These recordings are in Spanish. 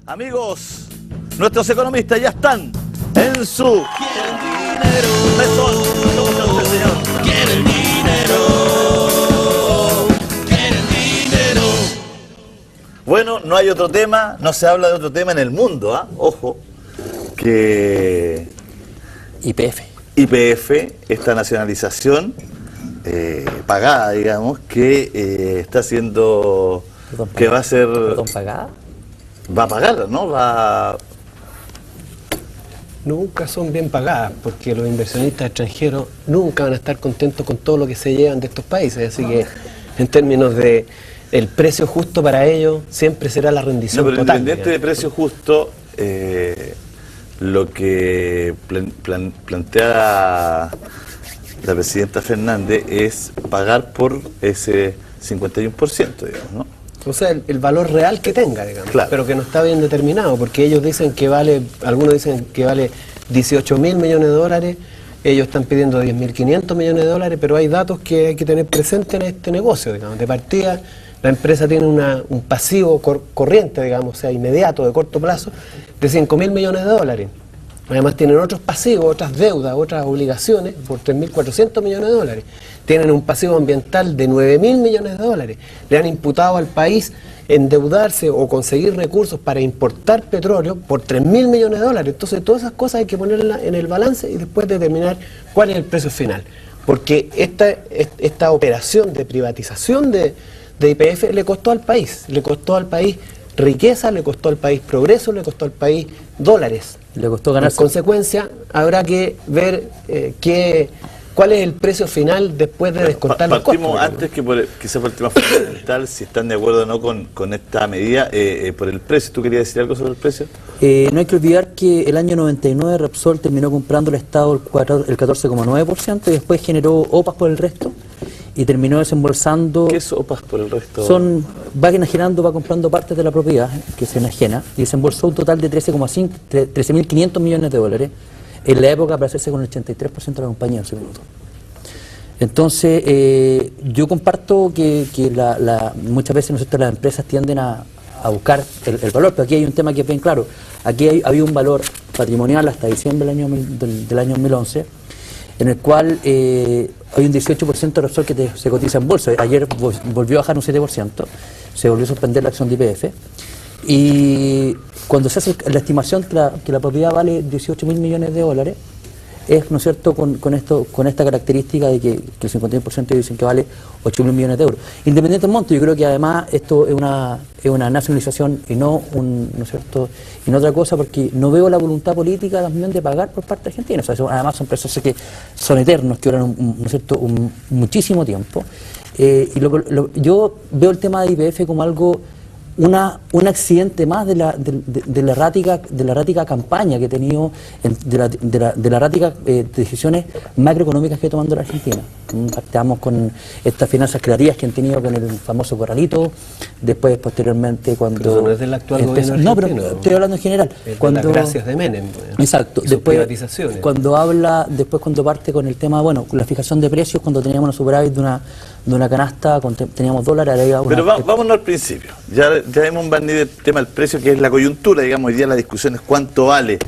Amigos, nuestros economistas ya están en su mesón. Quieren dinero, quieren dinero. Bueno, no hay otro tema, no se habla de otro tema en el mundo, ¿ah? Ojo, que YPF, esta nacionalización pagada, digamos, que está haciendo, que va a ser... ¿Perdón, pagada? Va a pagar, ¿no? Nunca son bien pagadas, porque los inversionistas extranjeros nunca van a estar contentos con todo lo que se llevan de estos países, así que en términos de el precio justo para ellos, siempre será la rendición pero total. Independiente de precio justo, lo que plantea la presidenta Fernández es pagar por ese 51%, digamos, ¿no? O sea, el valor real que tenga, digamos, claro, pero que no está bien determinado, porque ellos dicen que vale, algunos dicen que vale 18.000 millones de dólares, ellos están pidiendo 10.500 millones de dólares, pero hay datos que hay que tener presente en este negocio, digamos. De partida, la empresa tiene un pasivo corriente, digamos, o sea, inmediato, de corto plazo, de 5.000 millones de dólares. Además tienen otros pasivos, otras deudas, otras obligaciones por 3.400 millones de dólares. Tienen un pasivo ambiental de 9.000 millones de dólares. Le han imputado al país endeudarse o conseguir recursos para importar petróleo por 3.000 millones de dólares. Entonces todas esas cosas hay que ponerlas en el balance y después determinar cuál es el precio final. Porque esta operación de privatización de YPF le costó al país riqueza, le costó al país progreso, le costó al país dólares. Le costó ganarse. En consecuencia, habrá que ver cuál es el precio final después de descontar los costos. Partimos antes que quizás por el tema fundamental, si están de acuerdo o no con esta medida, por el precio. ¿Tú querías decir algo sobre el precio? No hay que olvidar que el año 99 Repsol terminó comprando el Estado el 14,9% y después generó OPAs por el resto y terminó desembolsando... ¿Qué es OPAs por el resto? Va enajenando, va comprando partes de la propiedad que se enajena y desembolsó un total de 13.500 millones de dólares en la época para hacerse con el 83% de la compañía en ese minuto. Entonces, yo comparto que muchas veces nosotros las empresas tienden a buscar el valor, pero aquí hay un tema que es bien claro. Aquí había un valor patrimonial hasta diciembre del año 2011, en el cual hay un 18% de Repsol que se cotiza en bolsa. Ayer volvió a bajar un 7%, se volvió a suspender la acción de YPF. Y cuando se hace la estimación que la propiedad vale 18.000 millones de dólares, es, ¿no es cierto?, con esta característica de que el 51% dicen que vale 8.000 millones de euros. Independiente del monto, yo creo que además esto es una nacionalización y no ¿no es cierto?, y no otra cosa, porque no veo la voluntad política también de pagar por parte argentina. O sea, además son procesos que son eternos, que duran ¿no es cierto?, muchísimo tiempo. Y yo veo el tema de YPF como algo... un accidente más de la errática campaña que ha tenido, de la errática decisiones macroeconómicas que ha tomando la Argentina. Partamos con estas finanzas clarías que han tenido con el famoso corralito, después posteriormente cuando... Pero eso no es del actual gobierno argentino. No, pero estoy hablando en general. Las gracias de Menem. Exacto. Y después privatizaciones. Cuando parte con el tema, bueno, la fijación de precios, cuando teníamos una superávit de una canasta, teníamos dólares, pero vámonos al principio. Ya hemos bandido el tema del precio, que es la coyuntura, digamos. Hoy día la discusión es cuánto vale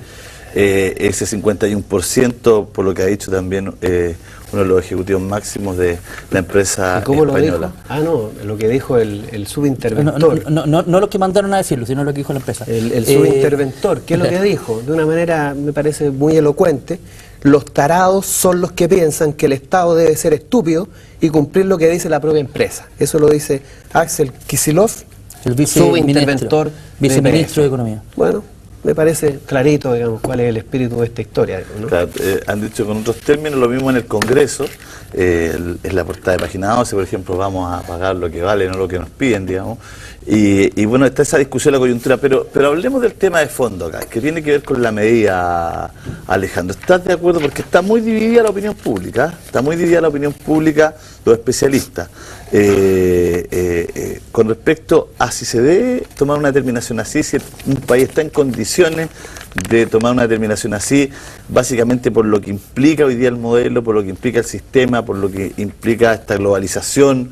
ese 51%, por lo que ha dicho también uno de los ejecutivos máximos de la empresa ¿Cómo española. Lo dijo? Lo que dijo el subinterventor. No lo que mandaron a decirlo, sino lo que dijo la empresa. El subinterventor, ¿qué es lo que dijo? De una manera, me parece muy elocuente. Los tarados son los que piensan que el Estado debe ser estúpido y cumplir lo que dice la propia empresa. Eso lo dice Axel Kicillof, el subinterventor, viceministro de Economía. Bueno, me parece clarito, digamos, cuál es el espíritu de esta historia, ¿no? Claro, han dicho con otros términos lo mismo en el Congreso, es la portada de Página 11, por ejemplo, vamos a pagar lo que vale, no lo que nos piden, digamos. Y bueno, está esa discusión de la coyuntura, pero hablemos del tema de fondo acá, que tiene que ver con la medida, Alejandro. ¿Estás de acuerdo? Porque está muy dividida la opinión pública, los especialistas, con respecto a si se debe tomar una determinación así, si un país está en condiciones de tomar una determinación así, básicamente por lo que implica hoy día el modelo, por lo que implica el sistema, por lo que implica esta globalización.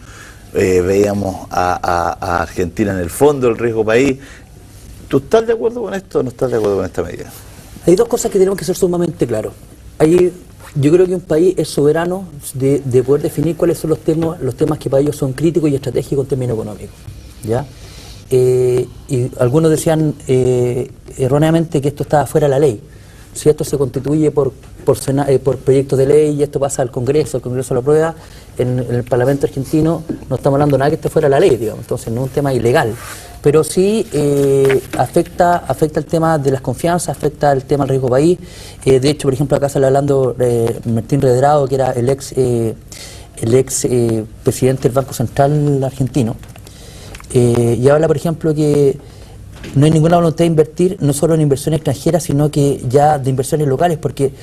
Veíamos a Argentina en el fondo, el riesgo país. ¿Tú estás de acuerdo con esto o no estás de acuerdo con esta medida? Hay dos cosas que tenemos que ser sumamente claros. Yo creo que un país es soberano de poder definir cuáles son los temas que para ellos son críticos y estratégicos en términos económicos, ¿ya? Y algunos decían erróneamente que esto estaba fuera de la ley. Si esto se constituye por proyectos de ley y esto pasa al Congreso lo aprueba, en el Parlamento argentino no estamos hablando de nada que esté fuera de la ley, digamos, entonces no es un tema ilegal. Pero sí afecta el tema de las confianzas, afecta el tema del riesgo país. De hecho, por ejemplo, acá sale hablando Martín Redrado, que era el ex presidente del Banco Central argentino. Y habla, por ejemplo, que no hay ninguna voluntad de invertir, no solo en inversiones extranjeras, sino que ya de inversiones locales, porque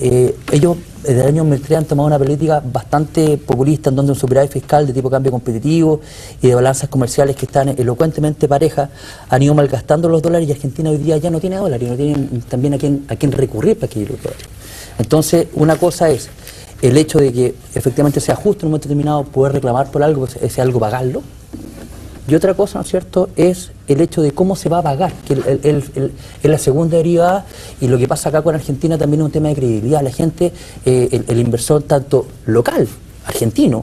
ellos desde el año 2003 han tomado una política bastante populista, en donde un superávit fiscal de tipo cambio competitivo y de balanzas comerciales que están elocuentemente parejas han ido malgastando los dólares, y Argentina hoy día ya no tiene dólares, y no tiene también a quién recurrir para adquirir los dólares. Entonces, una cosa es el hecho de que efectivamente sea justo en un momento determinado poder reclamar por algo, ese algo pagarlo. Y otra cosa, ¿no es cierto?, es el hecho de cómo se va a pagar, que es la segunda derivada, y lo que pasa acá con Argentina también es un tema de credibilidad. La gente, el inversor tanto local, argentino,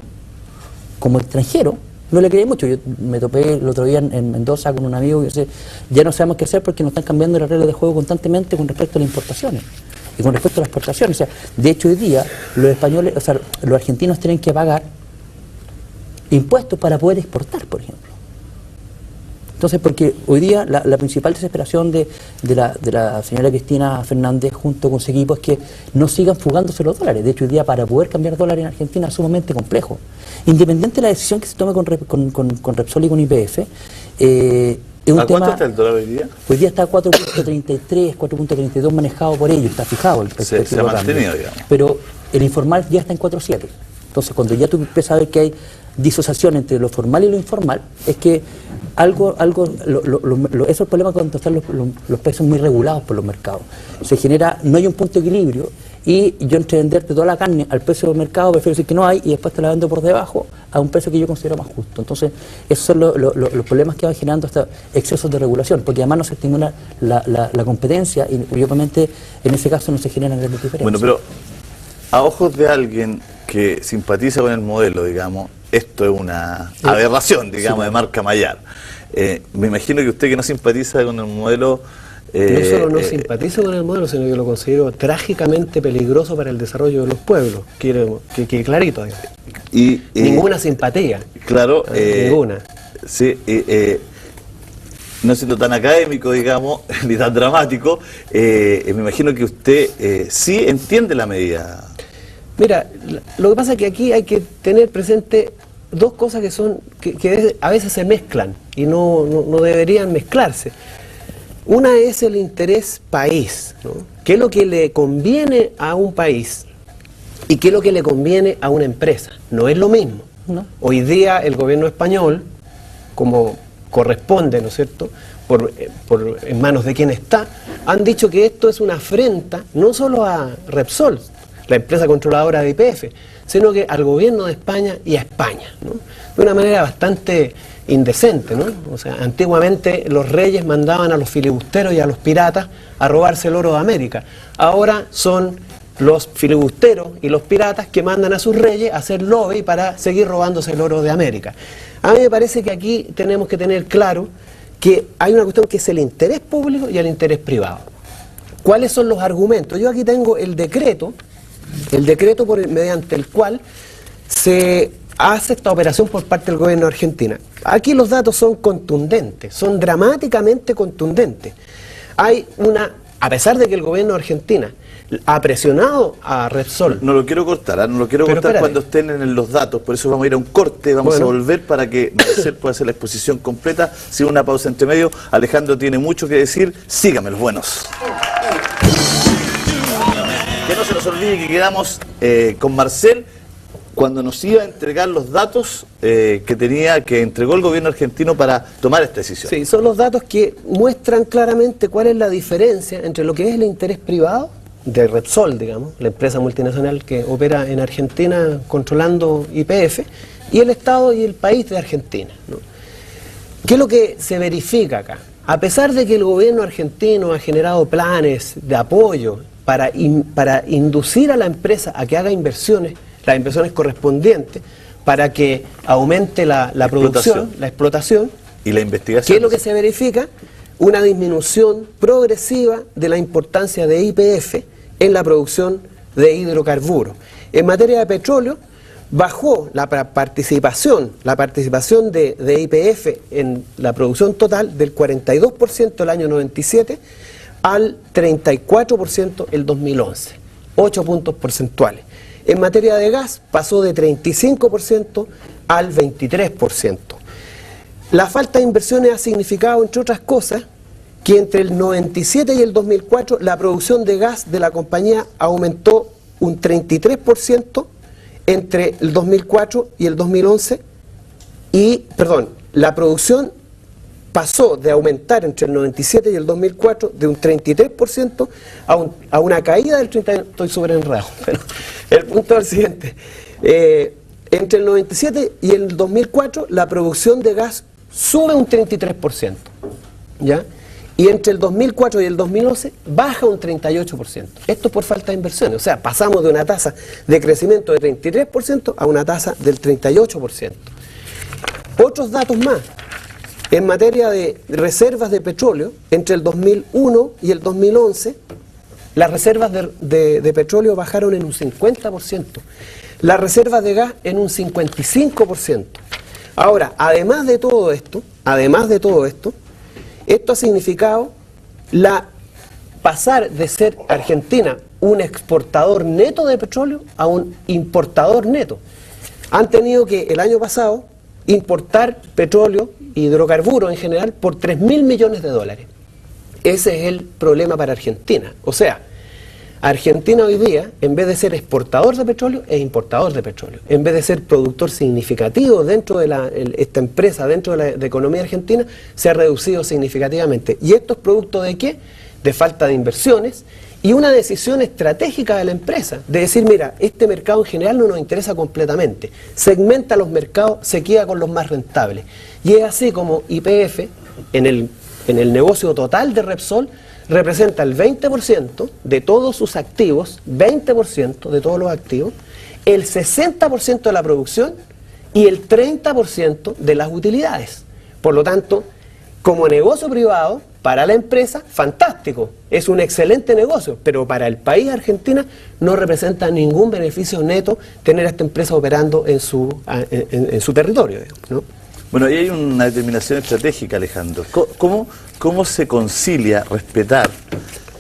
como extranjero, no le cree mucho. Yo me topé el otro día en Mendoza con un amigo que dice, ya no sabemos qué hacer porque nos están cambiando las reglas de juego constantemente con respecto a las importaciones y con respecto a las exportaciones. O sea, de hecho hoy día los españoles, o sea, los argentinos tienen que pagar impuestos para poder exportar, por ejemplo. Entonces, porque hoy día la principal desesperación de la señora Cristina Fernández junto con su equipo es que no sigan fugándose los dólares. De hecho, hoy día para poder cambiar dólares en Argentina es sumamente complejo. Independiente de la decisión que se tome con Repsol y con YPF, es un ¿A cuánto está el dólar hoy día? Hoy día está a 4.33, 4.32 manejado por ellos, está fijado el precio. Se ha mantenido, digamos. Pero el informal ya está en 4.7. Entonces, cuando ya tú empiezas a ver que hay disociación entre lo formal y lo informal, es que esos problemas cuando están los precios muy regulados por los mercados. Se genera, no hay un punto de equilibrio, y yo entre venderte toda la carne al precio del mercado, prefiero decir que no hay, y después te la vendo por debajo a un precio que yo considero más justo. Entonces, esos son los problemas que van generando hasta excesos de regulación, porque además no se estimula la competencia, y obviamente en ese caso no se generan grandes diferencias. Bueno, pero a ojos de alguien que simpatiza con el modelo, digamos, esto es una aberración, digamos, de marca Mayar. Me imagino que usted, que no simpatiza con el modelo... no solo no simpatizo con el modelo, sino que lo considero trágicamente peligroso para el desarrollo de los pueblos. Que clarito, digamos. Ninguna simpatía. Claro. Ninguna. Sí, no siendo tan académico, digamos, ni tan dramático, me imagino que usted sí entiende la medida. Mira, lo que pasa es que aquí hay que tener presente dos cosas que a veces se mezclan y no deberían mezclarse. Una es el interés país, ¿no? ¿Qué es lo que le conviene a un país y qué es lo que le conviene a una empresa? No es lo mismo, ¿no? Hoy día el gobierno español, como corresponde, ¿no es cierto?, en manos de quien está, han dicho que esto es una afrenta no solo a Repsol, la empresa controladora de YPF, sino que al gobierno de España y a España, ¿no? De una manera bastante indecente, ¿no? O sea, antiguamente los reyes mandaban a los filibusteros y a los piratas a robarse el oro de América. Ahora son los filibusteros y los piratas que mandan a sus reyes a hacer lobby para seguir robándose el oro de América. A mí me parece que aquí tenemos que tener claro que hay una cuestión que es el interés público y el interés privado. ¿Cuáles son los argumentos? Yo aquí tengo el decreto mediante el cual se hace esta operación por parte del gobierno de Argentina. Aquí los datos son contundentes, son dramáticamente contundentes. A pesar de que el gobierno de Argentina ha presionado a Repsol. No lo quiero cortar, no lo quiero cortar cuando estén en los datos, por eso vamos a ir a un corte, vamos a volver para que Marcel pueda hacer la exposición completa, sin una pausa entre medio. Alejandro tiene mucho que decir, síganme los buenos. Que no se nos olvide que quedamos con Marcel cuando nos iba a entregar los datos que entregó el gobierno argentino para tomar esta decisión. Sí, son los datos que muestran claramente cuál es la diferencia entre lo que es el interés privado de Repsol, digamos, la empresa multinacional que opera en Argentina controlando YPF, y el Estado y el país de Argentina, ¿no? ¿Qué es lo que se verifica acá? a pesar de que el gobierno argentino ha generado planes de apoyo para inducir a la empresa a que haga inversiones, las inversiones correspondientes, para que aumente la producción, la explotación, y la investigación. ¿qué es lo que se verifica? Una disminución progresiva de la importancia de YPF en la producción de hidrocarburos. En materia de petróleo, bajó la participación de YPF en la producción total del 42% el año 97 al 34% el 2011, 8 puntos porcentuales. En materia de gas, pasó de 35% al 23%. La falta de inversiones ha significado, entre otras cosas, que entre el 97 y el 2004 la producción de gas de la compañía aumentó un 33% entre el 2004 y el 2011 la producción pasó de aumentar entre el 97 y el 2004 de un 33% a una caída del 30%, estoy sobre enredado, pero el punto es el siguiente, entre el 97 y el 2004 la producción de gas sube un 33%, ¿ya? Y entre el 2004 y el 2011 baja un 38%. Esto por falta de inversiones. O sea, pasamos de una tasa de crecimiento de 33% a una tasa del 38%. Otros datos más. En materia de reservas de petróleo, entre el 2001 y el 2011, las reservas de petróleo bajaron en un 50%. Las reservas de gas en un 55%. Ahora, además de todo esto, esto ha significado pasar de ser Argentina un exportador neto de petróleo a un importador neto. Han tenido que el año pasado importar petróleo, hidrocarburos en general, por 3.000 millones de dólares. Ese es el problema para Argentina. O sea, Argentina hoy día, en vez de ser exportador de petróleo, es importador de petróleo. En vez de ser productor significativo dentro de esta empresa, dentro de la economía argentina, se ha reducido significativamente. ¿Y esto es producto de qué? De falta de inversiones y una decisión estratégica de la empresa, de decir, mira, este mercado en general no nos interesa completamente. Segmenta los mercados, se queda con los más rentables. Y es así como YPF, en el negocio total de Repsol, representa el 20% de todos sus activos, 20% de todos los activos, el 60% de la producción y el 30% de las utilidades. Por lo tanto, como negocio privado, para la empresa, fantástico, es un excelente negocio, pero para el país Argentina no representa ningún beneficio neto tener a esta empresa operando en su territorio, ¿no? Bueno, ahí hay una determinación estratégica, Alejandro. ¿Cómo se concilia respetar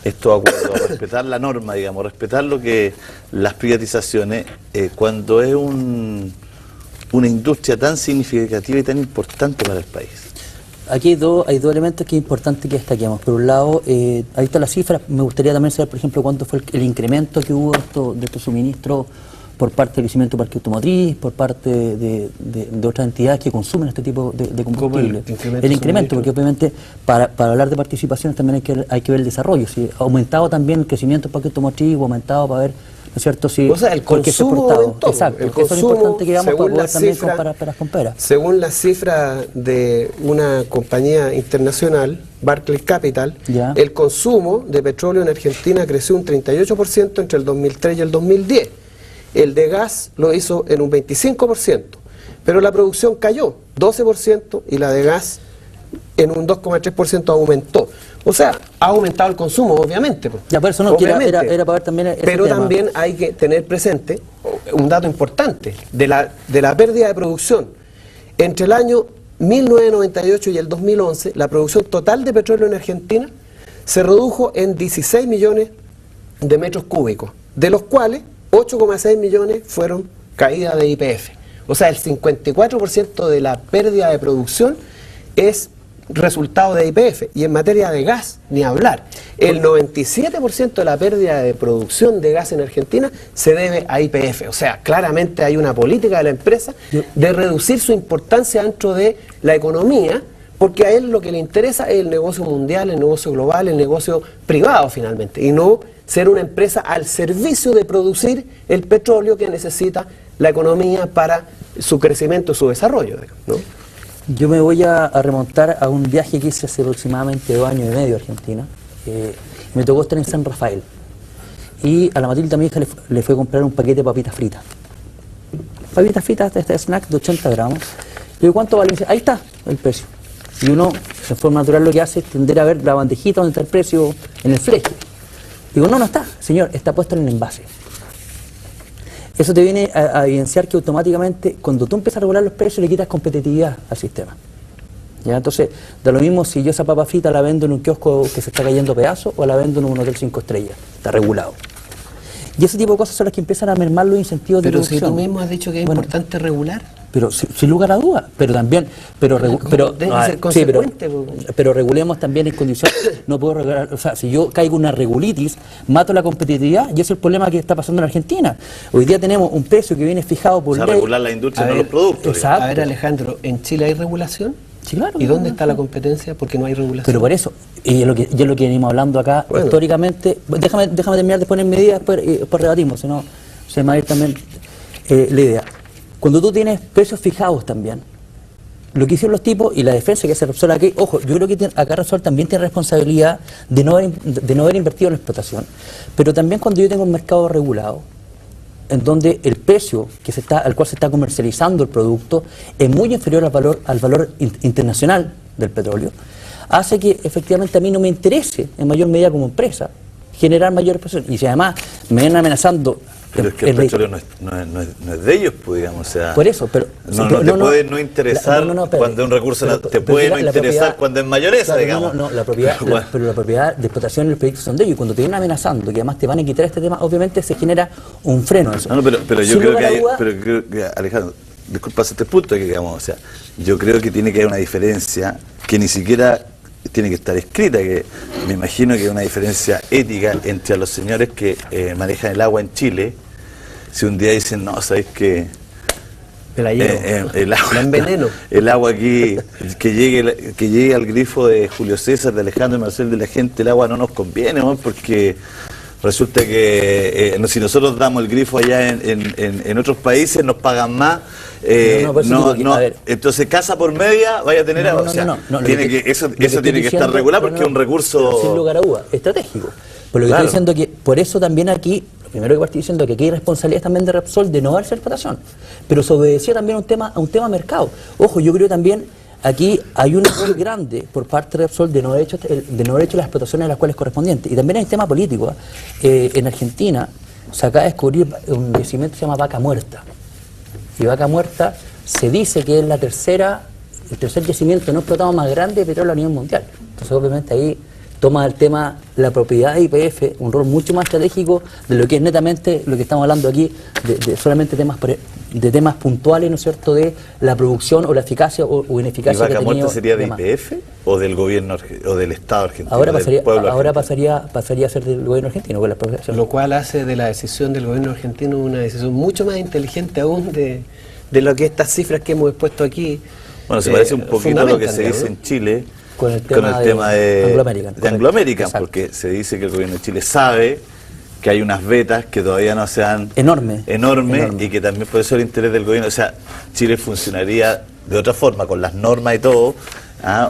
estos acuerdos, respetar la norma, digamos, respetar lo que las privatizaciones, cuando es una industria tan significativa y tan importante para el país? Aquí hay dos elementos que es importante que destaquemos. Por un lado, ahí están las cifras. Me gustaría también saber, por ejemplo, cuánto fue el incremento que hubo de estos suministros por parte del crecimiento del parque automotriz, por parte de otras entidades que consumen este tipo de combustible. El incremento, porque obviamente para hablar de participaciones también hay que ver el desarrollo. Si ha aumentado también el crecimiento del parque automotriz o ha aumentado para ver, ¿no es cierto? Si, o sea, el consumo aumentó. Exacto, el eso es lo importante que digamos para poder también comparar peras con peras. Según las cifras de una compañía internacional, Barclays Capital, el consumo de petróleo en Argentina creció un 38% entre el 2003 y el 2010. El de gas lo hizo en un 25%, pero la producción cayó 12% y la de gas en un 2,3% aumentó. O sea, ha aumentado el consumo, obviamente. Ya, por eso no, era para ver también ese pero tema. También hay que tener presente un dato importante de la pérdida de producción. Entre el año 1998 y el 2011, la producción total de petróleo en Argentina se redujo en 16 millones de metros cúbicos, de los cuales 8,6 millones fueron caída de YPF. O sea, el 54% de la pérdida de producción es resultado de YPF. Y en materia de gas, ni hablar. El 97% de la pérdida de producción de gas en Argentina se debe a YPF. O sea, claramente hay una política de la empresa de reducir su importancia dentro de la economía, porque a él lo que le interesa es el negocio mundial, el negocio global, el negocio privado finalmente, y no ser una empresa al servicio de producir el petróleo que necesita la economía para su crecimiento y su desarrollo, ¿no? Yo me voy a remontar a un viaje que hice hace aproximadamente 2 años y medio a Argentina. Me tocó estar en San Rafael. Y a la Matilda, mi hija, le fue a comprar un paquete de papitas fritas. Papitas fritas, este snack de 80 gramos. Le digo, ¿cuánto vale? Y dice, ahí está el precio. Y uno, de forma natural, lo que hace es tender a ver la bandejita donde está el precio en el fleje. Digo, no está, señor, está puesto en el envase. Eso te viene a evidenciar que automáticamente, cuando tú empiezas a regular los precios, le quitas competitividad al sistema. ¿Ya? Entonces, da lo mismo si yo esa papa frita la vendo en un kiosco que se está cayendo a pedazos o la vendo en un hotel 5 estrellas. Está regulado. Y ese tipo de cosas son las que empiezan a mermar los incentivos de producción. Pero si tú mismo has dicho que es importante regular. Pero sin lugar a dudas, pero también, pero regulemos también en condiciones, no puedo regular, o sea, si yo caigo en una regulitis, mato la competitividad, y ese es el problema que está pasando en Argentina. Hoy día tenemos un precio que viene fijado por ley. Regular la industria, no los productos. Exacto. A ver, Alejandro, ¿en Chile hay regulación? Sí, claro. ¿Y dónde está la competencia? Porque no hay regulación. Pero por eso, y es lo que venimos hablando acá, históricamente, déjame terminar de poner medidas, después rebatimos, si no se me va a ir también la idea. Cuando tú tienes precios fijados también, lo que hicieron los tipos y la defensa que hace Repsol aquí, ojo, yo creo que acá Repsol también tiene responsabilidad de no haber invertido en la explotación, pero también cuando yo tengo un mercado regulado, en donde el precio al cual se está comercializando el producto es muy inferior al valor internacional del petróleo, hace que efectivamente a mí no me interese en mayor medida como empresa generar mayor presión. Y si además me ven amenazando... Pero es que el petróleo no es de ellos, pues, digamos, o sea... Por eso, pero... No te puede no interesar cuando es un recurso... Te puede no interesar cuando es mayoresa, claro, digamos. La propiedad, pero la propiedad de explotación y el proyecto son de ellos. Y cuando te vienen amenazando, que además te van a quitar este tema, obviamente se genera un freno a eso. Pero yo creo que Alejandro, disculpa este punto, que digamos, o sea, yo creo que tiene que haber una diferencia que ni siquiera tiene que estar escrita, que me imagino que hay una diferencia ética entre los señores que manejan el agua en Chile. Si un día dicen, no, ¿sabéis qué? El agua aquí, que llegue al grifo de Julio César, de Alejandro y Marcel, de la gente, el agua no nos conviene, ¿no? Porque resulta que si nosotros damos el grifo allá en otros países, nos pagan más. Entonces, casa por media vaya a tener agua. Eso tiene que estar regulado porque es un recurso... Sin lugar a dudas, estratégico. Por lo que estoy diciendo que, por eso también aquí, lo primero que estoy diciendo que aquí hay responsabilidad también de Repsol de no darse explotación, pero se obedecía también a un tema mercado. Ojo, yo creo también aquí hay un error grande por parte de Repsol de no haber hecho las explotaciones a las cuales correspondientes. Y también hay un tema político. En Argentina se acaba de descubrir un yacimiento que se llama Vaca Muerta. Y Vaca Muerta se dice que es el tercer yacimiento no explotado más grande de petróleo a nivel mundial. Entonces obviamente ahí toma el tema, la propiedad de YPF, un rol mucho más estratégico de lo que es netamente lo que estamos hablando aquí, de solamente temas puntuales, ¿no es cierto?, de la producción o la eficacia o ineficacia. ¿Y Vaca Muerta sería de YPF o del gobierno o del Estado argentino? Ahora pasaría a ser del gobierno argentino con la producción. Lo cual hace de la decisión del gobierno argentino una decisión mucho más inteligente aún de lo que estas cifras que hemos expuesto aquí. Bueno, se parece un poquito a lo que se dice en Chile con el tema de Anglo American, porque se dice que el gobierno de Chile sabe que hay unas vetas que todavía no sean enorme, y que también por eso el interés del gobierno, o sea, Chile funcionaría de otra forma, con las normas y todo,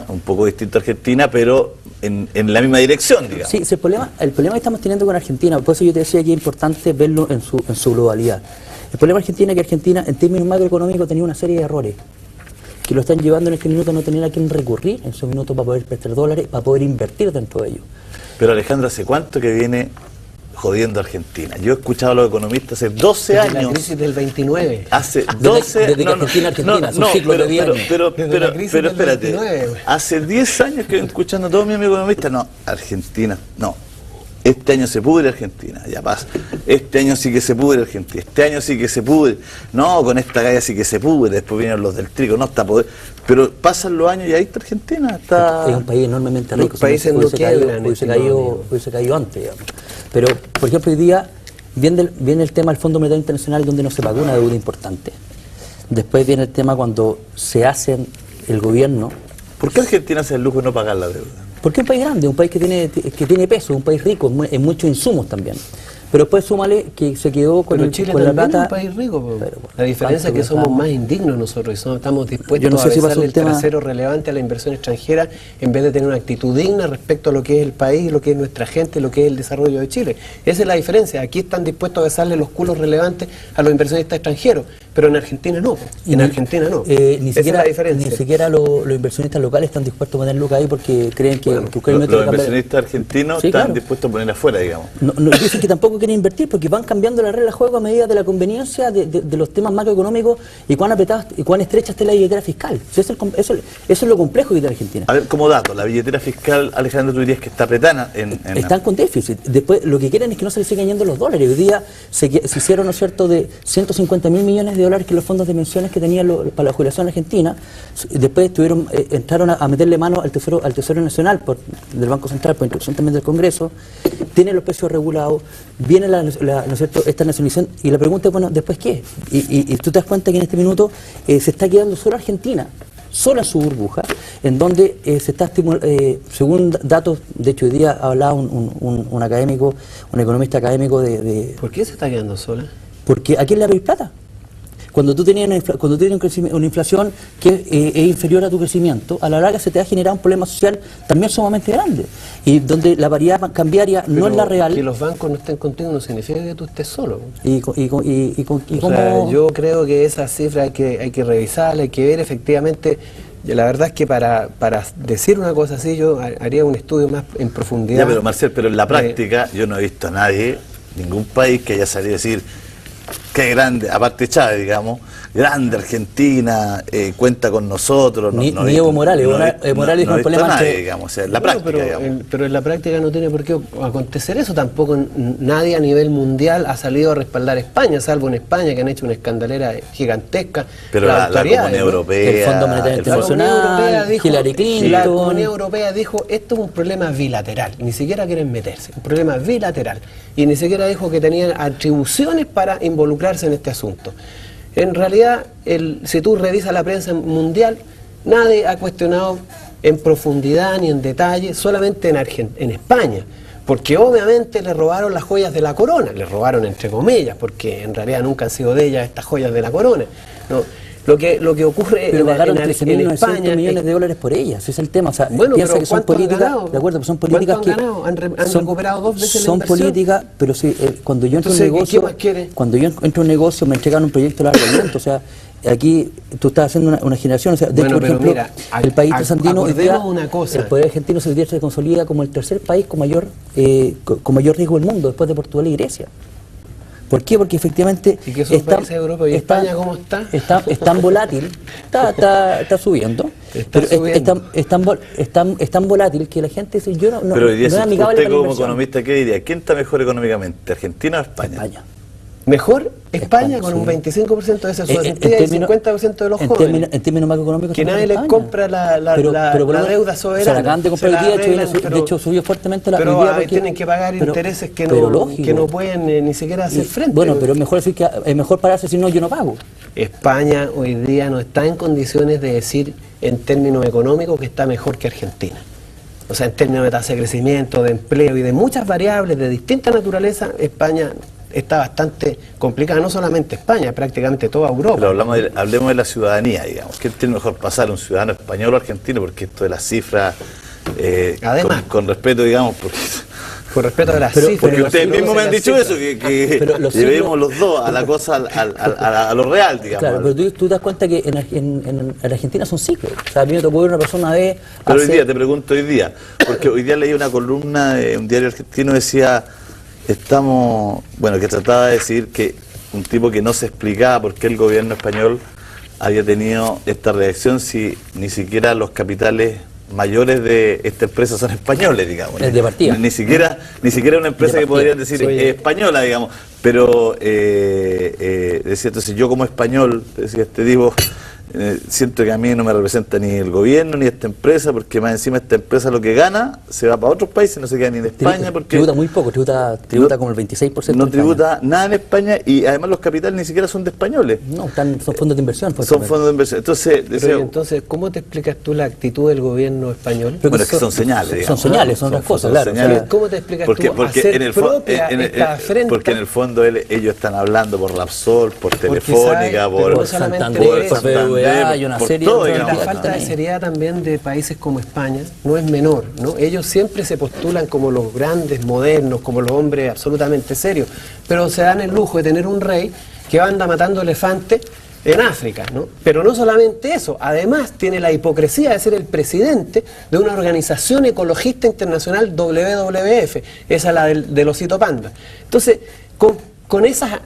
un poco distinto a Argentina, pero en la misma dirección, digamos. Sí, el problema que estamos teniendo con Argentina, por eso yo te decía que es importante verlo en su globalidad. El problema de Argentina es que Argentina, en términos macroeconómicos, tenía una serie de errores que lo están llevando en este minuto a no tener a quién recurrir en su minuto para poder prestar dólares, para poder invertir dentro de ellos. Pero Alejandro, ¿hace cuánto que viene jodiendo a Argentina? Yo he escuchado a los economistas hace 12 años. La crisis del 29. Hace 12 desde que Argentina, su ciclo de 10 años. Pero espérate, 29, hace 10 años que vengo escuchando a todos mis amigos economistas, no, Argentina, no. Este año se pudre Argentina, ya pasa. Este año sí que se pudre Argentina. Este año sí que se pudre. No, con esta galla sí que se pudre. Después vienen los del trigo, no está poder. Pero pasan los años y ahí está Argentina. Es un país enormemente rico. Los países no hubiese caído antes, digamos. Pero, por ejemplo, hoy día viene el tema del Fondo Monetario Internacional, donde no se pagó una deuda importante. Después viene el tema cuando se hacen el gobierno. ¿Por qué Argentina hace el lujo de no pagar la deuda? Porque es un país grande, un país que tiene peso, un país rico en muchos insumos también. Pero después súmale que se quedó con, Pero Chile con la también plata. es un país rico, po. Pero, bueno, La diferencia es que tanto somos estamos- más indignos nosotros y estamos dispuestos Yo no sé a si pasó besarle el el tema- trasero relevante a la inversión extranjera en vez de tener una actitud digna respecto a lo que es el país, lo que es nuestra gente, lo que es el desarrollo de Chile. Esa es la diferencia. Aquí están dispuestos a besarle los culos relevantes a los inversionistas extranjeros, pero en Argentina no. Po. En Argentina no. Ni Esa siquiera, es la diferencia. ni siquiera los inversionistas locales están dispuestos a poner lucas ahí porque creen que, Bueno, que buscar el Los método de cambiar- inversionistas argentinos Sí, están claro. dispuestos a poner afuera, digamos. No, dicen que tampoco quieren invertir porque van cambiando la regla de juego a medida de la conveniencia de los temas macroeconómicos y cuán apretadas y cuán estrecha esté la billetera fiscal. Eso es lo complejo que tiene Argentina. A ver, como dato, la billetera fiscal, Alejandro, tú dirías que está apretada en Están con déficit. Después lo que quieren es que no se les sigan yendo los dólares. Hoy día se hicieron, ¿no es cierto?, de 150.000 millones de dólares que los fondos de pensiones que tenían para la jubilación argentina. Después entraron a meterle mano al Tesoro Nacional del Banco Central por instrucción también del Congreso. Tienen los precios regulados, viene ¿no es cierto?, esta nacionalización y la pregunta es, bueno, ¿después qué? Y tú te das cuenta que en este minuto se está quedando solo Argentina, sola su burbuja, en donde se está según datos, de hecho hoy día hablaba un académico, un economista académico ¿Por qué se está quedando sola? porque ¿a quién le va a pedir plata? Cuando tú tienes una inflación que es inferior a tu crecimiento, a la larga se te va a generar un problema social también sumamente grande. Y donde la variedad cambiaria no Pero es la real. que los bancos no estén contigo no significa que tú estés solo. Y O cómo... sea, yo creo que esa cifra hay que revisarla, hay que ver efectivamente. La verdad es que para decir una cosa así yo haría un estudio más en profundidad. Ya, pero Marcel, pero en la práctica yo no he visto a nadie, ningún país que haya salido a decir qué grande, aparte Chávez, digamos, grande Argentina, cuenta con nosotros. Ni Evo Morales, Morales dijo no el he visto problema a nadie, entre- digamos, o sea, en la Bueno, práctica, digamos. pero en la práctica no tiene por qué acontecer eso. Tampoco nadie a nivel mundial ha salido a respaldar a España, salvo en España, que han hecho una escandalera gigantesca. Pero Las la autoridades, Comunidad ¿no? Europea, El Fondo Monetario el La Unión Europea Internacional, dijo, Hillary Clinton. la Unión Europea dijo, esto es un problema bilateral, ni siquiera quieren meterse, un problema bilateral. Y ni siquiera dijo que tenían atribuciones para involucrarse en este asunto. En realidad, si tú revisas la prensa mundial, nadie ha cuestionado en profundidad ni en detalle, solamente en España. Porque obviamente le robaron las joyas de la corona, le robaron entre comillas, porque en realidad nunca han sido de ellas estas joyas de la corona, ¿no? Lo que ocurre Pero pagaron en 13.900 España millones de dólares por ellas, ese es el tema. O sea, Bueno, piensa pero que son ¿cuánto han políticas, ganado? de acuerdo, son políticas ¿Cuánto han que ganado? Han recuperado 2 veces la son inversión. políticas, pero sí, cuando yo entro a un Entonces, ¿qué negocio, más quiere? cuando yo entro a un negocio me entregan un proyecto de largo aliento, o sea, aquí tú estás haciendo una generación, o sea, de Bueno, hecho, por pero ejemplo, mira, el país trasandino hoy día, acordemos una cosa. el poder argentino se consolida como el tercer país con mayor riesgo del mundo, después de Portugal y Grecia. ¿Por qué? Porque efectivamente ¿Y qué son países europeos? ¿Y España cómo está? Es tan volátil, está subiendo, Está pero subiendo. es tan volátil que la gente dice, yo no Pero hoy día, no si es amigable usted para la como inversión. economista, ¿qué diría? ¿Quién está mejor económicamente, Argentina o España? España. Mejor España con sí. un 25% de esa En sociedad y 50% de los jóvenes. En términos macroeconómicos, Que estamos nadie en les España. compra la por lo menos, deuda Se soberana. la acaban de comprar Se hoy la día, de arreglan, hecho subió fuertemente la pero hoy día porque- tienen que pagar pero- intereses que pero no lógico. pueden ni siquiera hacer frente. Bueno, pero es mejor decir que es mejor pararse si no, yo no pago. España hoy día no está en condiciones de decir en términos económicos que está mejor que Argentina. O sea, en términos de tasa de crecimiento, de empleo y de muchas variables de distinta naturaleza, España está bastante complicada. No solamente España, prácticamente toda Europa. Pero hablemos de la ciudadanía, digamos. ¿Qué tiene mejor pasar, un ciudadano español o argentino? Porque esto de las cifras, Además, con respeto, digamos, porque Con respeto a las Pero- cifras. porque pero ustedes los mismos me han las dicho cifras. eso, que Pero los llevemos siglos- los dos a la cosa, a lo real, digamos. Claro, pero tú te das cuenta que en Argentina son ciclos. O sea, a mí me tocó ver una persona de... Pero hoy día, te pregunto hoy día, porque hoy día leí una columna de un diario argentino, decía, que trataba de decir que un tipo que no se explicaba por qué el gobierno español había tenido esta reacción si ni siquiera los capitales mayores de esta empresa son españoles, digamos. Es de partida. Ni siquiera una empresa De que partida. podrían decir española, digamos. Pero decía, entonces yo como español, decía este tipo, siento que a mí no me representa ni el gobierno ni esta empresa, porque más encima esta empresa lo que gana se va para otros países, no se queda ni en España. Porque tributa muy poco, tributa como el 26%. No tributa nada en España, y además los capitales ni siquiera son de españoles. No, son fondos de inversión. Son fondos de inversión. Entonces, ¿cómo te explicas tú la actitud del gobierno español? Bueno, es que son señales, digamos. Son señales, son otras cosas, claro. Señales. ¿Cómo te explicas porque, tú porque hacer en el propia esta afrenta? Porque en el fondo ellos están hablando por Lapsol, por Porque Telefónica, sabe, por pero no solamente Santander, eso, por BBVA y una por serie todo, de y la digamos. falta de seriedad también de países como España no es menor, ¿no? Ellos siempre se postulan como los grandes, modernos, como los hombres absolutamente serios, pero se dan el lujo de tener un rey que anda matando elefantes en África, ¿no? Pero no solamente eso, además tiene la hipocresía de ser el presidente de una organización ecologista internacional, WWF, esa la del osito panda. Entonces, con esa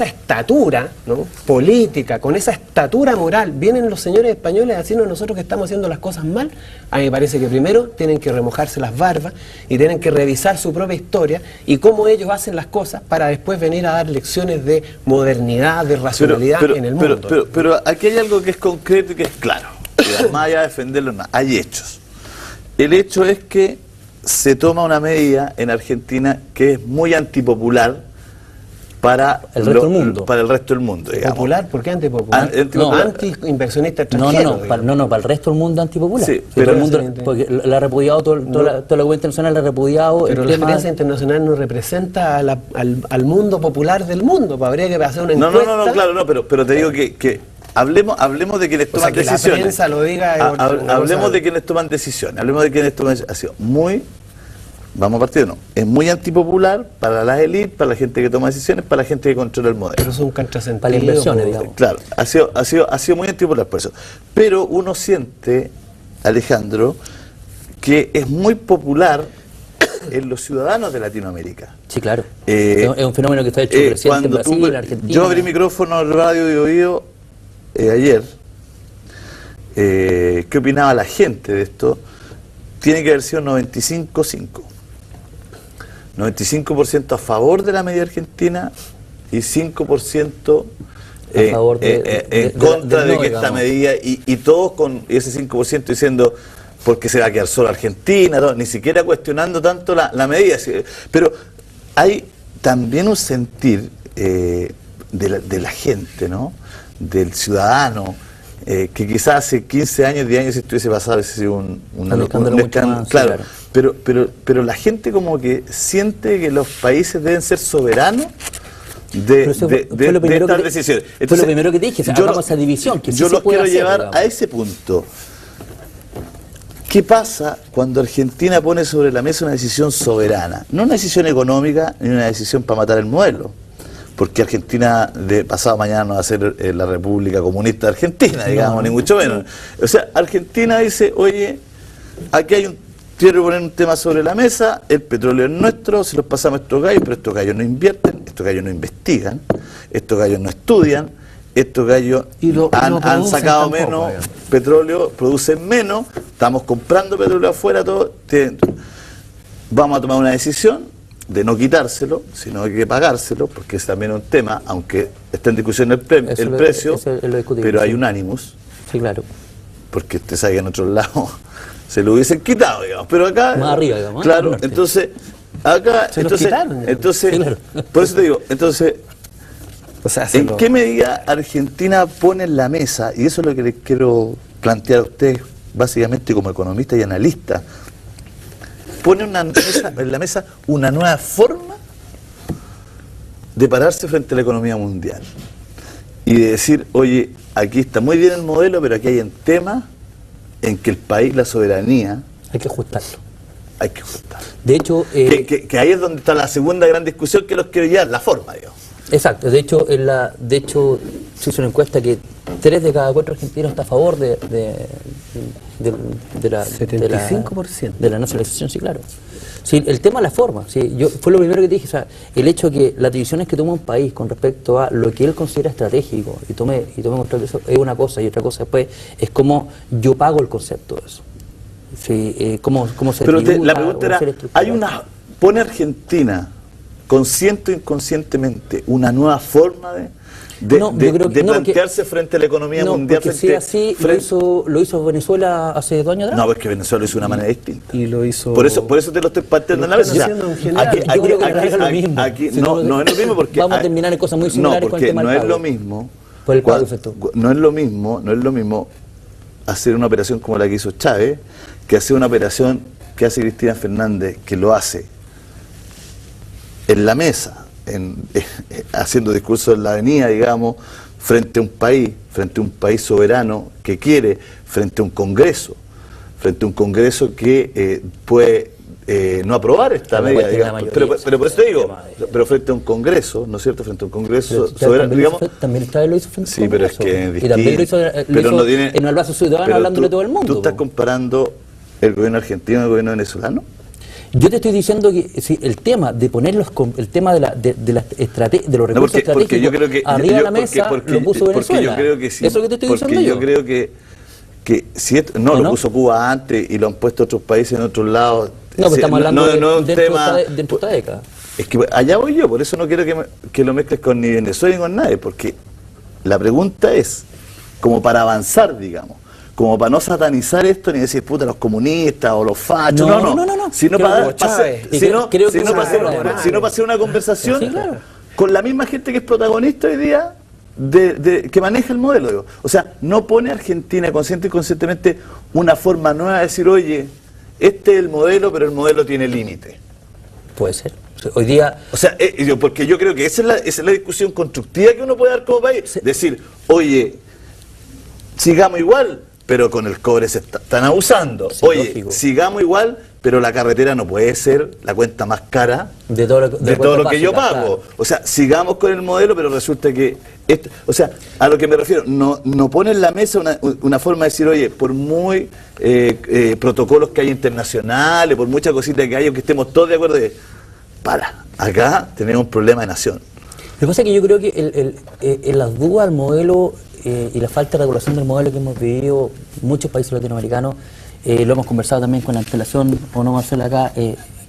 estatura, ¿no?, política, con esa estatura moral, vienen los señores españoles a decirnos nosotros que estamos haciendo las cosas mal. A mí me parece que primero tienen que remojarse las barbas y tienen que revisar su propia historia y cómo ellos hacen las cosas para después venir a dar lecciones de modernidad, de racionalidad en el mundo. Pero aquí hay algo que es concreto y que es claro. Y más allá de defenderlo, hay hechos. El hecho es que se toma una medida en Argentina que es muy antipopular para el resto del mundo. Para el resto del mundo, digamos. ¿Popular? ¿Por qué antipopular? No, Anti-inversionista extranjero. para el resto del mundo antipopular. Sí, pero pero todo el mundo, porque la ha repudiado, toda la comunidad internacional la ha repudiado. Pero la experiencia internacional no representa al mundo popular del mundo, pues habría que hacer una encuesta. No, claro, pero te digo que hablemos de quienes toman decisiones. La prensa lo diga. Hablemos de quienes toman decisiones. Hablemos de quienes toman decisiones. Ha sido muy, vamos a partir de no, es muy antipopular para las élites, para la gente que toma decisiones, para la gente que controla el modelo. Pero es un contrasentido. Para las inversiones, digamos. Claro, ha sido muy antipopular por eso. Pero uno siente, Alejandro, que es muy popular en los ciudadanos de Latinoamérica. Sí, claro. Es un fenómeno que está hecho creciente en Brasil, en Argentina. Yo abrí micrófono en radio y oído ayer. ¿Qué opinaba la gente de esto? Tiene que haber sido 95-5. 95% a favor de la medida argentina y 5% a favor en contra de que esta medida, y todos con ese 5% diciendo porque se va a quedar sola Argentina, no, ni siquiera cuestionando tanto la medida. Pero hay también un sentir de la gente, ¿no?, del ciudadano, que quizás hace 15 años, 10 años, si estuviese pasado, hubiese sido un escándalo, claro. Pero la gente como que siente que los países deben ser soberanos de estas decisiones. Entonces, fue lo primero que dije, hagamos esa división. Que yo sí los quiero hacer, llevar digamos, a ese punto. ¿Qué pasa cuando Argentina pone sobre la mesa una decisión soberana? No una decisión económica, ni una decisión para matar el modelo. Porque Argentina de pasado mañana no va a ser la República Comunista de Argentina, digamos, ni mucho menos. O sea, Argentina dice, oye, aquí quiero poner un tema sobre la mesa, el petróleo es nuestro, se los pasamos a estos gallos, pero estos gallos no invierten, estos gallos no investigan, estos gallos no estudian, estos gallos han sacado menos petróleo, producen menos, estamos comprando petróleo afuera, vamos a tomar una decisión de no quitárselo, sino hay que pagárselo, porque es también un tema, aunque está en discusión el precio, pero hay un animus. Sí, claro. Porque usted sabe que en otros lados se lo hubiesen quitado, digamos, pero acá... Más arriba, digamos. Claro, entonces, acá... Entonces, sí, claro. Por eso te digo, entonces, o sea, ¿en qué medida Argentina pone en la mesa, y eso es lo que les quiero plantear a ustedes, básicamente como economista y analista, pone en la mesa una nueva forma de pararse frente a la economía mundial y de decir, oye, aquí está muy bien el modelo, pero aquí hay un tema en que el país, la soberanía, hay que ajustarlo. Hay que ajustarlo. De hecho, que ahí es donde está la segunda gran discusión que los quiero llevar, la forma, digamos. Exacto, de hecho se hizo una encuesta que 3 de cada 4 argentinos está a favor de la 75% de la nacionalización, sí, claro. Sí, el tema es la forma, sí, fue lo primero que te dije, o sea, el hecho de que las decisiones que toma un país con respecto a lo que él considera estratégico y tome control de eso es una cosa, y otra cosa después es cómo yo pago el concepto de eso. Sí, cómo se pero la pregunta era, pone Argentina consciente o inconscientemente, una nueva forma de No, yo creo que no, plantearse frente a la economía mundial. Porque si así lo hizo Venezuela hace 2 años atrás. No, porque Venezuela lo hizo de una manera distinta. Y lo hizo... Por eso te lo estoy partiendo en la mesa. O sea, yo creo que es lo mismo. No es lo mismo porque... Vamos a terminar en cosas muy similares con el tema no del es pago. lo mismo... Por el pago, efecto. No es lo mismo hacer una operación como la que hizo Chávez que hacer una operación que hace Cristina Fernández, que lo hace en la mesa, haciendo discursos en la avenida, digamos, frente a un país soberano que quiere, frente a un Congreso que puede no aprobar esta medida, digamos, pero por eso te digo, pero frente a un Congreso, ¿no es cierto? Frente a un Congreso soberano, digamos. También Chávez lo hizo frente a un Sí, pero es Congreso. que Y también lo hizo no tiene, en el brazo ciudadano, hablándole a todo el mundo. ¿Tú estás comparando el gobierno argentino y el gobierno venezolano? Yo te estoy diciendo que si el tema de poner el tema de los recursos estratégicos arriba de la mesa lo puso Venezuela. Porque yo creo que sí. Eso que te estoy diciendo yo. Yo creo que si esto, lo puso Cuba antes y lo han puesto otros países en otros lados. No, pero estamos hablando dentro de esta década. Es que allá voy yo, por eso no quiero que lo mezcles con ni Venezuela ni con nadie, porque la pregunta es, como para avanzar, digamos, como para no satanizar esto ni decir puta los comunistas o los fachos, no, sino para hacer una conversación con la misma gente que es protagonista hoy día que maneja el modelo, digo. O sea, no pone a Argentina consciente y conscientemente una forma nueva de decir, oye, este es el modelo, pero el modelo tiene límite. Puede ser. Hoy día... O sea, porque yo creo que esa es la discusión constructiva que uno puede dar como país. Decir, oye, sigamos igual, pero con el cobre se están abusando. Sí, oye, lógico. Sigamos igual, pero la carretera no puede ser la cuenta más cara de todo lo que yo pago. Claro. O sea, sigamos con el modelo, pero resulta que... o sea, a lo que me refiero, no pone en la mesa una forma de decir, oye, por muy protocolos que hay internacionales, por muchas cositas que hay, aunque estemos todos de acuerdo, acá tenemos un problema de nación. Lo que pasa es que yo creo que en las dudas al modelo y la falta de regulación del modelo que hemos vivido muchos países latinoamericanos, lo hemos conversado también con la antelación, o no Marcela acá,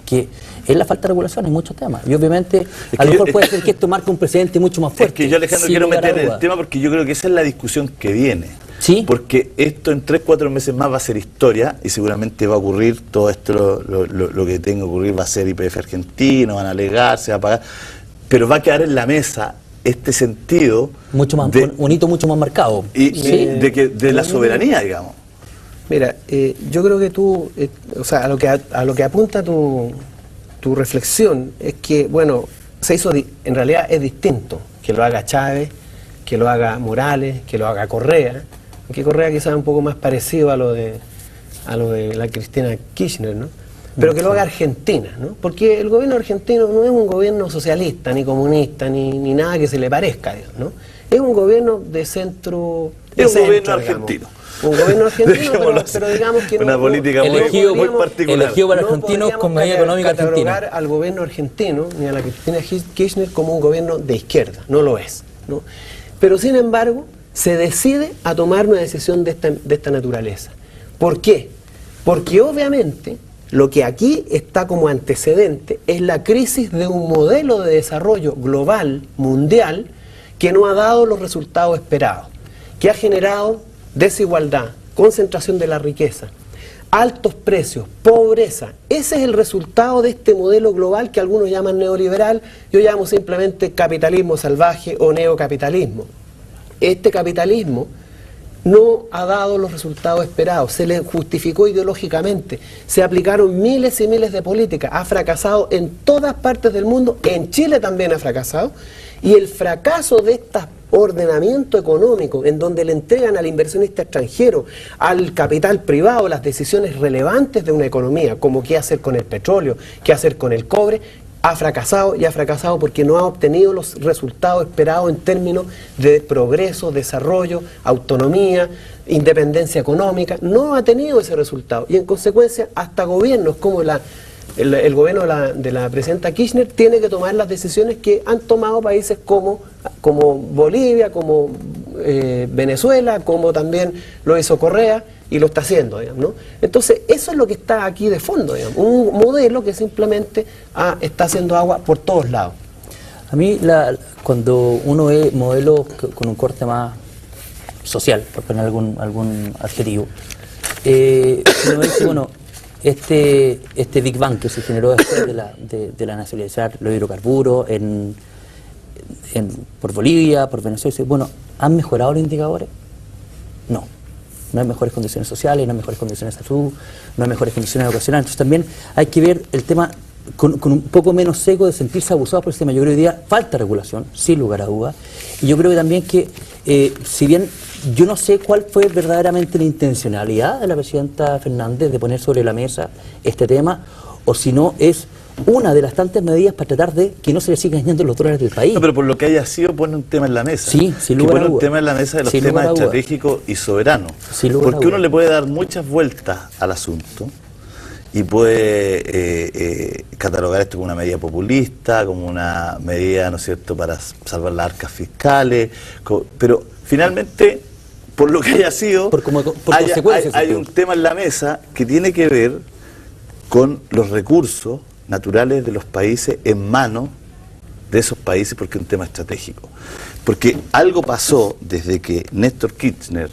que es la falta de regulación en muchos temas. Y obviamente, a lo mejor puede ser que esto marque un precedente mucho más fuerte. Es que yo, Alejandro, quiero meter en el tema porque yo creo que esa es la discusión que viene. ¿Sí? Porque esto en 3-4 meses más va a ser historia y seguramente va a ocurrir todo esto, lo que tenga que ocurrir va a ser YPF argentino, van a alegar, se va a pagar, pero va a quedar en la mesa este sentido mucho más, un hito mucho más marcado de la soberanía, digamos. Mira, yo creo que tú, o sea, a lo que apunta tu reflexión es que, bueno, en realidad es distinto que lo haga Chávez, que lo haga Morales, que lo haga Correa, aunque Correa quizás es un poco más parecido a lo de la Cristina Kirchner, ¿no? Pero que lo haga Argentina, ¿no? Porque el gobierno argentino no es un gobierno socialista, ni comunista, ni nada que se le parezca, ¿no? Es un gobierno de centro... Es un gobierno argentino. Un gobierno argentino, pero digamos que una política muy particular. Elegido para argentinos con medida económica argentina. No podríamos catalogar al gobierno argentino ni a la Cristina Kirchner como un gobierno de izquierda, no lo es, ¿no? Pero sin embargo, se decide a tomar una decisión de esta naturaleza. ¿Por qué? Porque obviamente lo que aquí está como antecedente es la crisis de un modelo de desarrollo global, mundial, que no ha dado los resultados esperados, que ha generado desigualdad, concentración de la riqueza, altos precios, pobreza. Ese es el resultado de este modelo global que algunos llaman neoliberal, yo llamo simplemente capitalismo salvaje o neocapitalismo. Este capitalismo no ha dado los resultados esperados, se le justificó ideológicamente, se aplicaron miles y miles de políticas, ha fracasado en todas partes del mundo, en Chile también ha fracasado, y el fracaso de este ordenamiento económico, en donde le entregan al inversionista extranjero, al capital privado, las decisiones relevantes de una economía, como qué hacer con el petróleo, qué hacer con el cobre, ha fracasado y ha fracasado porque no ha obtenido los resultados esperados en términos de progreso, desarrollo, autonomía, independencia económica. No ha tenido ese resultado y en consecuencia hasta gobiernos como el gobierno de la presidenta Kirchner tiene que tomar las decisiones que han tomado países como Bolivia, como Venezuela, como también lo hizo Correa, y lo está haciendo, digamos, ¿no? Entonces, eso es lo que está aquí de fondo, digamos, un modelo que simplemente está haciendo agua por todos lados. A mí, cuando uno ve modelos con un corte más social, por poner algún adjetivo, uno dice, bueno, este Big Bang que se generó después de la nacionalizar los hidrocarburos por Bolivia, por Venezuela, dice, bueno, ¿han mejorado los indicadores? No. No hay mejores condiciones sociales, no hay mejores condiciones de salud, no hay mejores condiciones educacionales. Entonces también hay que ver el tema con un poco menos seco de sentirse abusados por el sistema. Yo creo que hoy día falta regulación, sin lugar a dudas. Y yo creo que también que, si bien yo no sé cuál fue verdaderamente la intencionalidad de la presidenta Fernández de poner sobre la mesa este tema, o si no es una de las tantas medidas para tratar de que no se le sigan dañando los dólares del país. No, pero por lo que haya sido, pone un tema en la mesa. Sí, sin lugar a dudas. Pone un tema en la mesa de los temas estratégicos y soberanos. Porque uno le puede dar muchas vueltas al asunto y puede catalogar esto como una medida populista, como una medida, ¿no es cierto?, para salvar las arcas fiscales, pero finalmente, por lo que haya sido, hay un tema en la mesa que tiene que ver con los recursos naturales de los países en manos de esos países, porque es un tema estratégico. Porque algo pasó desde que Néstor Kirchner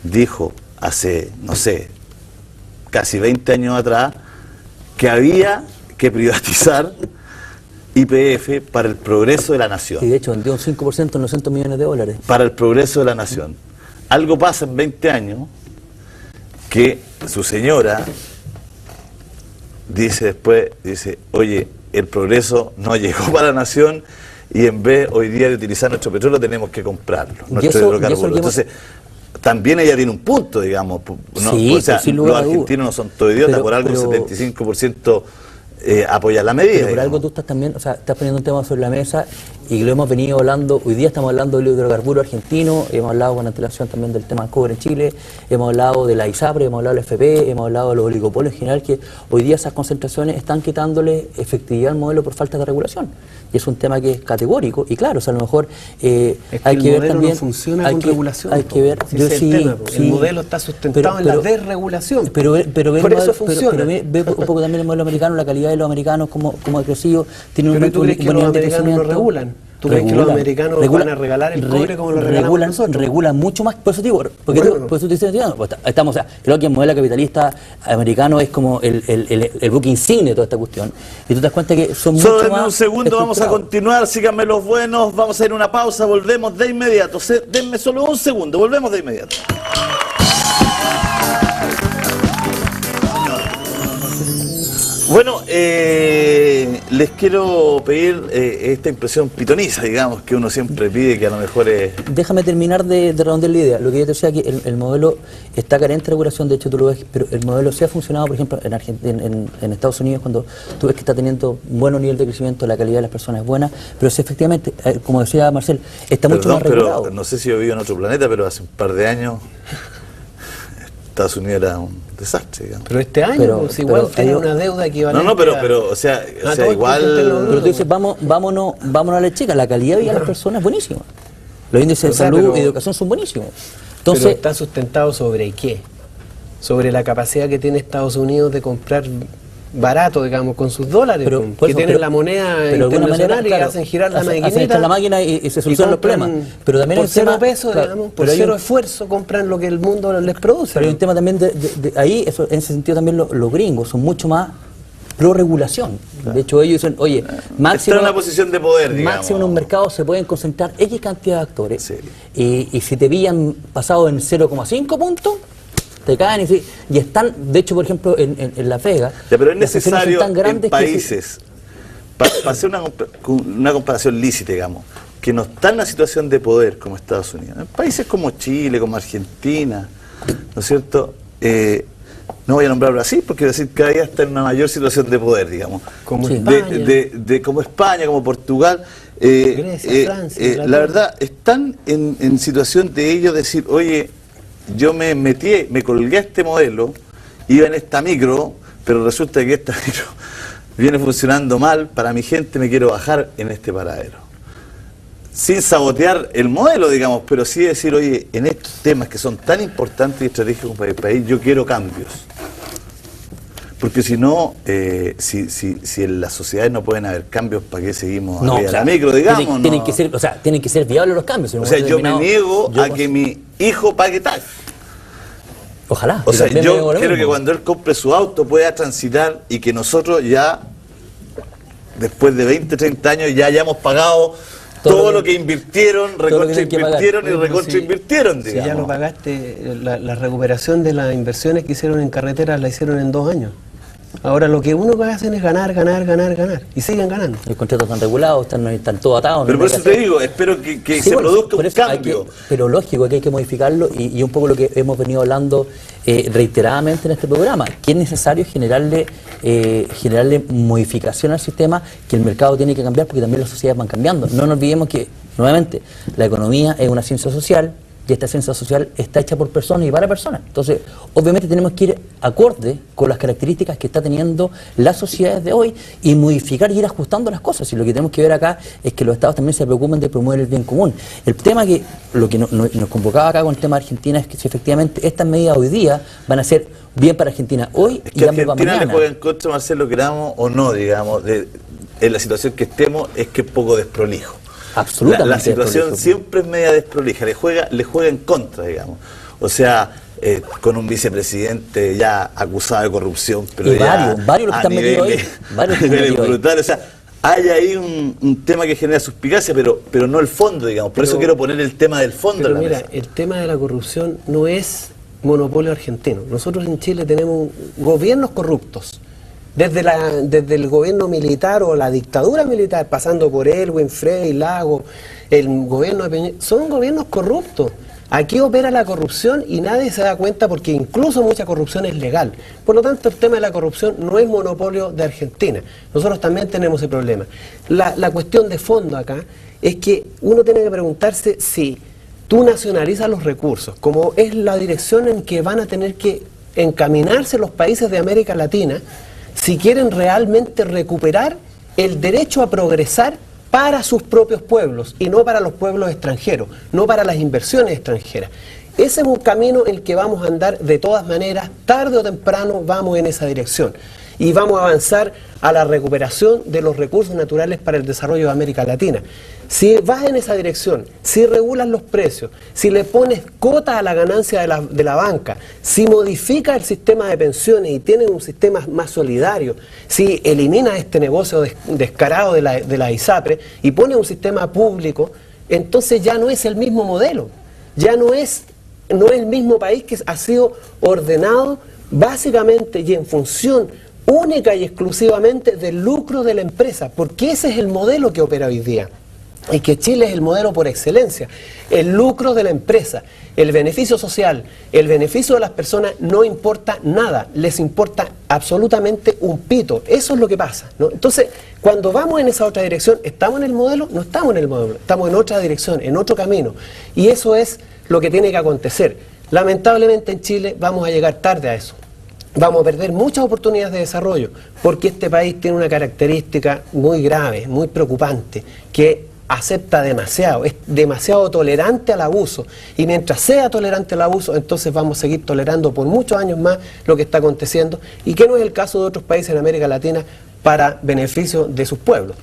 dijo hace, no sé, casi 20 años atrás, que había que privatizar YPF para el progreso de la nación. Y de hecho vendió un 5% en 900 millones de dólares. Para el progreso de la nación. Algo pasa en 20 años que su señora dice, oye, el progreso no llegó para la nación y en vez hoy día de utilizar nuestro petróleo tenemos que comprarlo, nuestro hidrocarburo. Entonces, también ella tiene un punto, digamos, ¿no? Sí, o sea, los argentinos no son todos idiotas, por algo el 75% apoya la medida. Pero por algo tú estás también, o sea, estás poniendo un tema sobre la mesa y lo hemos venido hablando, hoy día estamos hablando del hidrocarburo argentino, hemos hablado con antelación también del tema del cobre en Chile, hemos hablado de la ISAPRE, hemos hablado del FP, hemos hablado de los oligopolios en general, que hoy día esas concentraciones están quitándole efectividad al modelo por falta de regulación. Y es un tema que es categórico, y claro, o sea, a lo mejor hay que ver también... No funciona con regulación. Hay que ver, el modelo está sustentado en la desregulación. Pero por eso funciona. Pero ve un poco también el modelo americano, la calidad de los americanos, cómo ha crecido, tiene un ¿tú crees que los americanos no regulan? ¿Tú crees que los americanos van a regalar el cobre como lo regalamos nosotros? Regulan mucho más, por eso te digo, porque tú dices, estamos, o sea, creo que el modelo capitalista americano es como el buque insignia de toda esta cuestión, y tú te das cuenta que son mucho en más un segundo vamos a continuar, síganme los buenos, vamos a ir a una pausa, volvemos de inmediato, denme solo un segundo, volvemos de inmediato. Bueno, les quiero pedir esta impresión pitoniza, digamos, que uno siempre pide, que a lo mejor es... Déjame terminar de redondear la idea. Lo que yo te decía, que el modelo está carente de regulación, de hecho tú lo ves, pero el modelo sí ha funcionado, por ejemplo, en Estados Unidos, cuando tú ves que está teniendo un buen nivel de crecimiento, la calidad de las personas es buena, pero sí, efectivamente, como decía Marcel, está mucho más regulado. Pero no sé si yo vivo en otro planeta, pero hace un par de años Estados Unidos era un desastre, digamos. Pero este año, pues, igual tiene una deuda equivalente. No, pero, o sea igual... Pero tú dices, vámonos a la chica, la calidad de vida de las personas es buenísima. Los índices de salud y educación son buenísimos. Entonces, pero está sustentado sobre qué? Sobre la capacidad que tiene Estados Unidos de comprar barato, digamos, con sus dólares, que tienen la moneda internacional y hacen girar la maquinita. Hacen la máquina y se solucionan los problemas. Pero también por cero pesos, digamos, por cero esfuerzo compran lo que el mundo les produce. Pero hay un tema también de ahí, eso, en ese sentido también los gringos son mucho más pro regulación. De hecho ellos dicen, oye, máximo en una posición de poder, digamos. Máximo en un mercado se pueden concentrar X cantidad de actores. Sí. Y si te pillan pasado en 0,5 puntos, te caen y están, de hecho, por ejemplo, en La Vega. Pero es necesario en países, para hacer una comparación lícita, digamos, que no están en una situación de poder como Estados Unidos. En países como Chile, como Argentina, ¿no es cierto? No voy a nombrar Brasil, porque Brasil cada día está en una mayor situación de poder, digamos. Como España. Como España, como Portugal. Grecia, Francia. La verdad, están en situación de ellos decir, oye, yo me colgué a este modelo, iba en esta micro, pero resulta que esta micro viene funcionando mal, para mi gente me quiero bajar en este paradero. sin sabotear el modelo, digamos, pero sí decir, oye, en estos temas que son tan importantes y estratégicos para el país, yo quiero cambios. Porque si no, si en las sociedades no pueden haber cambios, ¿para qué seguimos arriba de la micro, digamos? Tienen que ser, o sea, tienen que ser viables los cambios. O sea, yo me niego a que mi hijo pague tal. Ojalá. O sea, yo quiero que cuando él compre su auto pueda transitar y que nosotros ya, después de 20, 30 años, ya hayamos pagado todo lo que invirtieron, recontrainvirtieron y recontrainvirtieron, digamos. Si ya lo pagaste, la recuperación de las inversiones que hicieron en carreteras la hicieron en 2 años. Ahora lo que uno va a hacer es ganar, y siguen ganando. Los contratos están regulados, están todos atados. Pero por eso te digo, espero que se produzca un cambio. Pero lógico que hay que modificarlo y un poco lo que hemos venido hablando reiteradamente en este programa, que es necesario generarle modificación al sistema, que el mercado tiene que cambiar porque también las sociedades van cambiando. No nos olvidemos que, nuevamente, la economía es una ciencia social, y esta ciencia social está hecha por personas y para personas. Entonces, obviamente tenemos que ir acorde con las características que está teniendo las sociedades de hoy y modificar y ir ajustando las cosas. Y lo que tenemos que ver acá es que los estados también se preocupen de promover el bien común. El tema que, lo que nos convocaba acá con el tema de Argentina es que si efectivamente estas medidas hoy día van a ser bien para Argentina hoy y hambre para mañana. Le juega en contra, Marcelo, queramos o no, digamos, en la situación que estemos, es que es poco desprolijo. Absolutamente. La situación siempre es media desprolija, le juega en contra, digamos. O sea, con un vicepresidente ya acusado de corrupción, pero y varios los que están metidos ahí. Varios brutal, o sea, hay ahí un tema que genera suspicacia, pero no el fondo, digamos. Por eso quiero poner el tema del fondo. Pero mira, el tema de la corrupción no es monopolio argentino. Nosotros en Chile tenemos gobiernos corruptos. Desde el gobierno militar o la dictadura militar, pasando por Elwin, Frey, Lago, el gobierno de Peña, son gobiernos corruptos. Aquí opera la corrupción y nadie se da cuenta porque incluso mucha corrupción es legal. Por lo tanto, el tema de la corrupción no es monopolio de Argentina. Nosotros también tenemos ese problema. La cuestión de fondo acá es que uno tiene que preguntarse si tú nacionalizas los recursos, como es la dirección en que van a tener que encaminarse los países de América Latina, si quieren realmente recuperar el derecho a progresar para sus propios pueblos y no para los pueblos extranjeros, no para las inversiones extranjeras. Ese es un camino en el que vamos a andar de todas maneras, tarde o temprano vamos en esa dirección y vamos a avanzar a la recuperación de los recursos naturales para el desarrollo de América Latina. Si vas en esa dirección, si regulas los precios, si le pones cota a la ganancia de la banca, si modificas el sistema de pensiones y tienes un sistema más solidario, si eliminas este negocio descarado de la ISAPRE y pones un sistema público, entonces ya no es el mismo modelo, ya no es el mismo país que ha sido ordenado básicamente y en función única y exclusivamente del lucro de la empresa, porque ese es el modelo que opera hoy día. Y que Chile es el modelo por excelencia. El lucro de la empresa, el beneficio social, el beneficio de las personas no importa nada, les importa absolutamente un pito. Eso es lo que pasa, ¿no? Entonces, cuando vamos en esa otra dirección, ¿estamos en el modelo? No estamos en el modelo, estamos en otra dirección, en otro camino. Y eso es lo que tiene que acontecer. Lamentablemente en Chile vamos a llegar tarde a eso. Vamos a perder muchas oportunidades de desarrollo, porque este país tiene una característica muy grave, muy preocupante, que acepta demasiado, es demasiado tolerante al abuso, y mientras sea tolerante al abuso, entonces vamos a seguir tolerando por muchos años más lo que está aconteciendo, y que no es el caso de otros países en América Latina para beneficio de sus pueblos.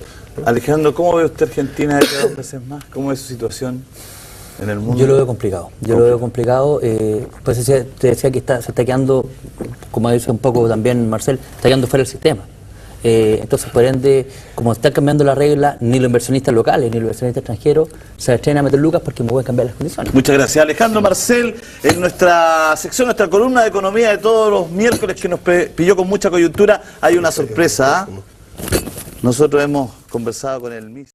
Alejandro, ¿cómo ve usted Argentina de cada vez más? ¿Cómo es su situación en el mundo? Yo lo veo complicado, pues te decía que se está quedando, como dice un poco también Marcel, está quedando fuera del sistema. Entonces, por ende, como están cambiando las reglas, ni los inversionistas locales ni los inversionistas extranjeros se atreven a meter lucas porque me pueden cambiar las condiciones. Muchas gracias. Alejandro Marcel, en nuestra sección, nuestra columna de economía de todos los miércoles que nos pilló con mucha coyuntura, hay una sorpresa. Nosotros hemos conversado con el mismo.